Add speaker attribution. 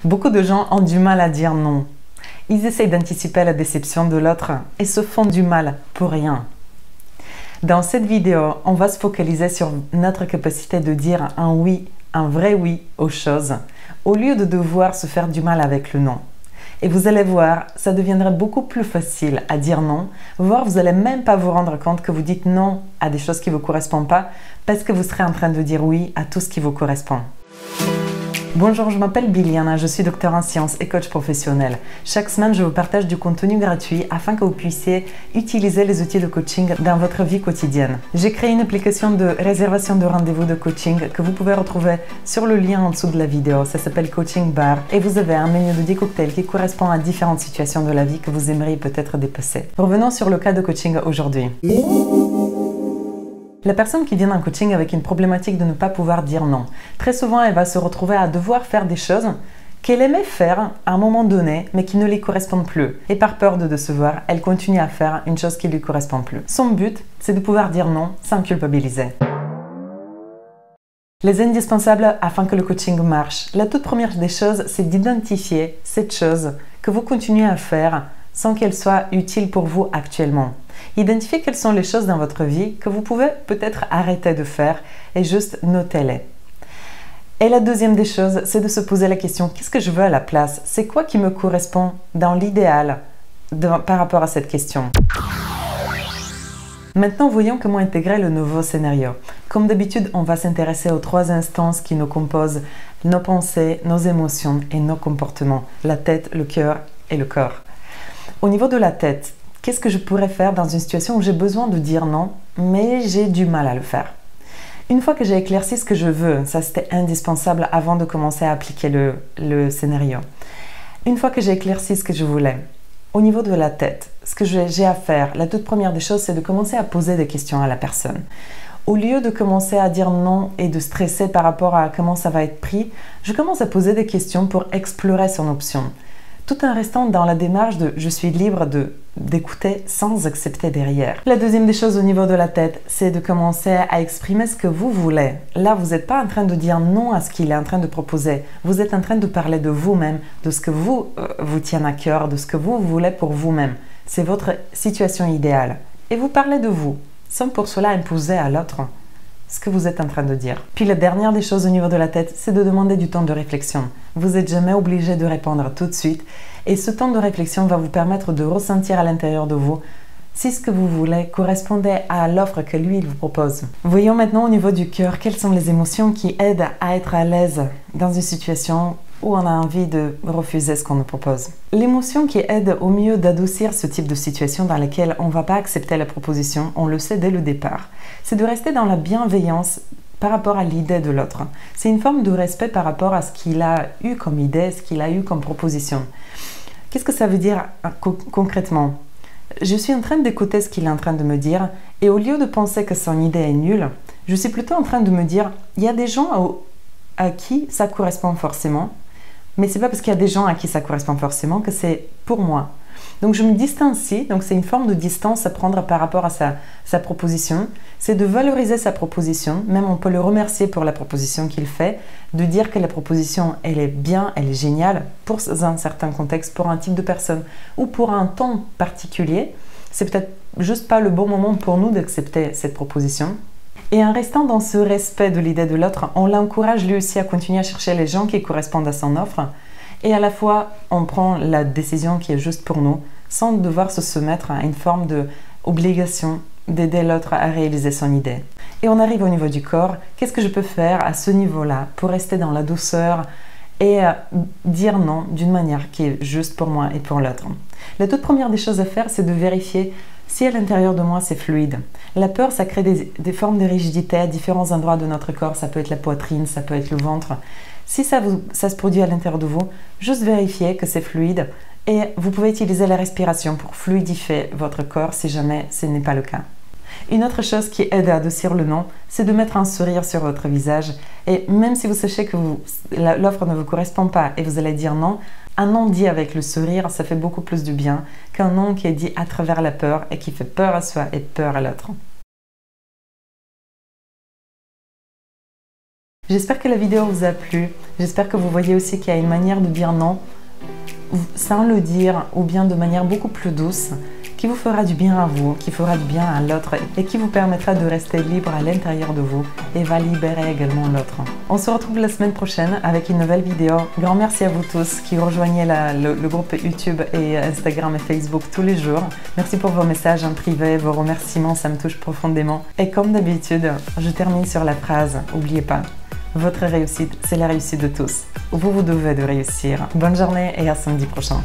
Speaker 1: Beaucoup de gens ont du mal à dire non. Ils essayent d'anticiper la déception de l'autre et se font du mal pour rien. Dans cette vidéo, on va se focaliser sur notre capacité de dire un oui, un vrai oui aux choses, au lieu de devoir se faire du mal avec le non. Et vous allez voir, ça deviendra beaucoup plus facile à dire non, voire vous n'allez même pas vous rendre compte que vous dites non à des choses qui ne vous correspondent pas, parce que vous serez en train de dire oui à tout ce qui vous correspond. Bonjour, je m'appelle Biliana, je suis docteur en sciences et coach professionnel. Chaque semaine, je vous partage du contenu gratuit afin que vous puissiez utiliser les outils de coaching dans votre vie quotidienne. J'ai créé une application de réservation de rendez-vous de coaching que vous pouvez retrouver sur le lien en dessous de la vidéo. Ça s'appelle Coaching Bar et vous avez un menu de 10 cocktails qui correspond à différentes situations de la vie que vous aimeriez peut-être dépasser. Revenons sur le cas de coaching aujourd'hui. La personne qui vient en coaching avec une problématique de ne pas pouvoir dire non, très souvent elle va se retrouver à devoir faire des choses qu'elle aimait faire à un moment donné mais qui ne lui correspondent plus. Et par peur de décevoir, elle continue à faire une chose qui ne lui correspond plus. Son but, c'est de pouvoir dire non sans culpabiliser. Les indispensables afin que le coaching marche. La toute première des choses, c'est d'identifier cette chose que vous continuez à faire sans qu'elle soit utile pour vous actuellement. Identifiez quelles sont les choses dans votre vie que vous pouvez peut-être arrêter de faire et juste notez-les. Et la deuxième des choses, c'est de se poser la question, qu'est-ce que je veux à la place? C'est quoi qui me correspond dans l'idéal par rapport à cette question? Maintenant, voyons comment intégrer le nouveau scénario. Comme d'habitude, on va s'intéresser aux trois instances qui nous composent, nos pensées, nos émotions et nos comportements, la tête, le cœur et le corps. Au niveau de la tête, qu'est-ce que je pourrais faire dans une situation où j'ai besoin de dire non, mais j'ai du mal à le faire? Une fois que j'ai éclairci ce que je veux, ça c'était indispensable avant de commencer à appliquer le scénario. Une fois que j'ai éclairci ce que je voulais, au niveau de la tête, ce que j'ai à faire, la toute première des choses, c'est de commencer à poser des questions à la personne. Au lieu de commencer à dire non et de stresser par rapport à comment ça va être pris, je commence à poser des questions pour explorer son option. Tout en restant dans la démarche de « je suis libre d'écouter sans accepter derrière ». La deuxième des choses au niveau de la tête, c'est de commencer à exprimer ce que vous voulez. Là, vous n'êtes pas en train de dire non à ce qu'il est en train de proposer. Vous êtes en train de parler de vous-même, de ce que vous tient à cœur, de ce que vous voulez pour vous-même. C'est votre situation idéale. Et vous parlez de vous, sans pour cela imposer à l'autre ce que vous êtes en train de dire. Puis la dernière des choses au niveau de la tête, c'est de demander du temps de réflexion. Vous n'êtes jamais obligé de répondre tout de suite et ce temps de réflexion va vous permettre de ressentir à l'intérieur de vous si ce que vous voulez correspondait à l'offre que lui il vous propose. Voyons maintenant au niveau du cœur, quelles sont les émotions qui aident à être à l'aise dans une situation où on a envie de refuser ce qu'on nous propose. L'émotion qui aide au mieux d'adoucir ce type de situation dans laquelle on ne va pas accepter la proposition, on le sait dès le départ, c'est de rester dans la bienveillance par rapport à l'idée de l'autre. C'est une forme de respect par rapport à ce qu'il a eu comme idée, ce qu'il a eu comme proposition. Qu'est-ce que ça veut dire concrètement? Je suis en train d'écouter ce qu'il est en train de me dire et au lieu de penser que son idée est nulle, je suis plutôt en train de me dire il y a des gens à qui ça correspond forcément, mais c'est pas parce qu'il y a des gens à qui ça correspond forcément que c'est pour moi. Donc je me distancie, donc c'est une forme de distance à prendre par rapport à sa proposition. C'est de valoriser sa proposition, même on peut le remercier pour la proposition qu'il fait, de dire que la proposition elle est bien, elle est géniale pour un certain contexte, pour un type de personne ou pour un temps particulier. C'est peut-être juste pas le bon moment pour nous d'accepter cette proposition. Et en restant dans ce respect de l'idée de l'autre, on l'encourage lui aussi à continuer à chercher les gens qui correspondent à son offre. Et à la fois, on prend la décision qui est juste pour nous, sans devoir se soumettre à une forme d'obligation d'aider l'autre à réaliser son idée. Et on arrive au niveau du corps. Qu'est-ce que je peux faire à ce niveau-là pour rester dans la douceur et dire non d'une manière qui est juste pour moi et pour l'autre? La toute première des choses à faire, c'est de vérifier si à l'intérieur de moi c'est fluide. La peur, ça crée des formes de rigidité à différents endroits de notre corps. Ça peut être la poitrine, ça peut être le ventre. Si ça se produit à l'intérieur de vous, juste vérifiez que c'est fluide et vous pouvez utiliser la respiration pour fluidifier votre corps si jamais ce n'est pas le cas. Une autre chose qui aide à adoucir le non, c'est de mettre un sourire sur votre visage et même si vous sachez que l'offre ne vous correspond pas et vous allez dire non, un non dit avec le sourire, ça fait beaucoup plus du bien qu'un non qui est dit à travers la peur et qui fait peur à soi et peur à l'autre. J'espère que la vidéo vous a plu. J'espère que vous voyez aussi qu'il y a une manière de dire non sans le dire ou bien de manière beaucoup plus douce qui vous fera du bien à vous, qui fera du bien à l'autre et qui vous permettra de rester libre à l'intérieur de vous et va libérer également l'autre. On se retrouve la semaine prochaine avec une nouvelle vidéo. Grand merci à vous tous qui rejoignez le groupe YouTube et Instagram et Facebook tous les jours. Merci pour vos messages en privé, vos remerciements, ça me touche profondément. Et comme d'habitude, je termine sur la phrase « N'oubliez pas, votre réussite, c'est la réussite de tous. Vous devez de réussir. Bonne journée et à samedi prochain.